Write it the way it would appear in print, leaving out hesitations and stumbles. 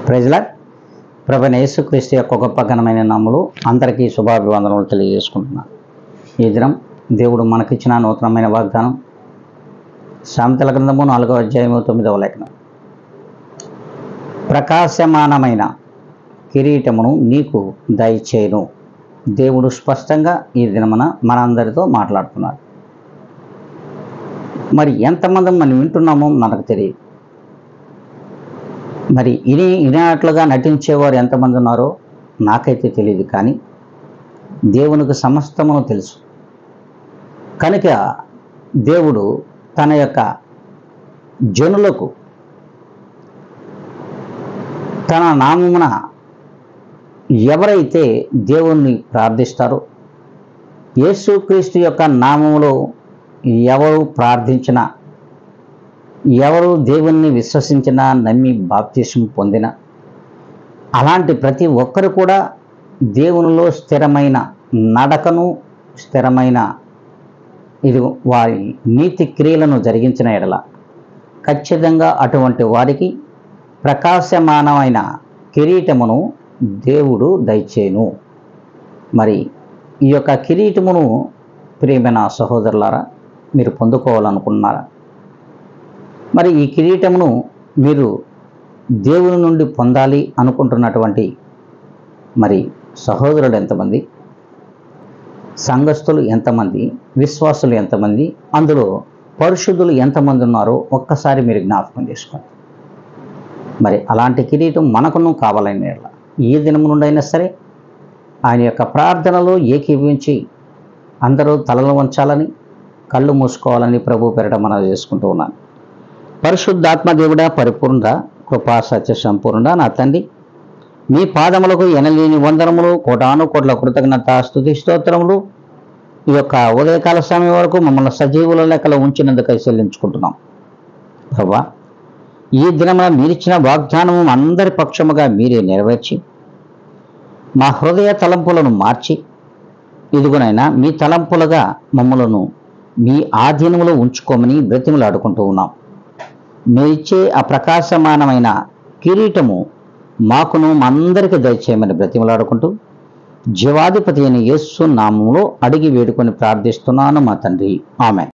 ప్రజల ప్రభువైన యేసుక్రీస్తు యొక్క గొప్ప ఘనమైన నామములో అందరికీ శుభాభివందనలు తెలియజేసుకుంటున్నాను. ఈ దినం దేవుడు మనకిచ్చిన నూతనమైన వాగ్దానం సామెతల గ్రంథము 4వ అధ్యాయము 9వ లేఖనం. ప్రకాశమానమైన కిరీటమును నీకు దయచేయును. దేవుడు స్పష్టంగా ఈ దినమున మనందరితో మాట్లాడుతున్నారు. మరి ఎంతమంది మనం వింటున్నామో మనకు తెలియదు. మరి ఇనేట్లుగా నటించేవారు ఎంతమంది ఉన్నారో నాకైతే తెలియదు, కానీ దేవునికి సమస్తమును తెలుసు. కనుక దేవుడు తన యొక్క జనులకు తన నామమున ఎవరైతే దేవుణ్ణి ప్రార్థిస్తారో, యేసుక్రీస్తు యొక్క నామములో ఎవరు ప్రార్థించినా, ఎవరు దేవుణ్ణి విశ్వసించినా, నమ్మి బాప్తిసం పొందిన అలాంటి ప్రతి ఒక్కరు కూడా దేవునిలో స్థిరమైన నడకను, స్థిరమైన వారి నీతి క్రియలను జరిగించిన ఎడల ఖచ్చితంగా అటువంటి వారికి ప్రకాశమానమైన కిరీటమును దేవుడు దయచేయును. మరి ఈ యొక్క కిరీటమును ప్రియమైన సహోదరులారా మీరు పొందుకోవాలనుకున్నారా? మరి ఈ కిరీటమును మీరు దేవుని నుండి పొందాలి అనుకుంటున్నటువంటి మరి సహోదరుడు ఎంతమంది, సంఘస్థులు ఎంతమంది, విశ్వాసులు ఎంతమంది, అందులో పరిశుద్ధులు ఎంతమంది ఉన్నారో ఒక్కసారి మీరు జ్ఞాపకం చేసుకోండి. మరి అలాంటి కిరీటం మనకును కావాలని ఈ దినము నుండి అయినా సరే ఆయన యొక్క ప్రార్థనలో ఏకీభవించి అందరూ తలలు వంచాలని, కళ్ళు మూసుకోవాలని ప్రభు పేరిట మనం చేసుకుంటూ ఉన్నాను. పరిశుద్ధాత్మ దేవుడా, పరిపూర్ణ కృపా సత్య సంపూర్ణ నా తండ్రి, మీ పాదములకు ఎనలేని వందనములు, కోటాను కోట్ల కృతజ్ఞత స్తుతి స్తోత్రములు ఈ యొక్క ఉదయకాల సమయం వరకు మమ్మల్ని సజీవుల లెక్కలో ఉంచినందుకై చెల్లించుకుంటున్నాం. ప్రభా, ఈ దినమున మీరిచ్చిన వాగ్దానము అందరి పక్షముగా మీరే నెరవేర్చి మా హృదయ తలంపులను మార్చి, ఇదిగునైనా మీ తలంపులుగా మమ్మలను మీ ఆధీనములో ఉంచుకోమని బ్రతిమలాడుకుంటూ ఉన్నాం. మీరిచ్చే ఆ ప్రకాశమానమైన కిరీటము మాకును అందరికీ దయచేయమని బ్రతిమలాడుకుంటూ జీవాధిపతి అయిన యేసు నామములో అడిగి వేడుకొని ప్రార్థిస్తున్నాను మా తండ్రి. ఆమేన్.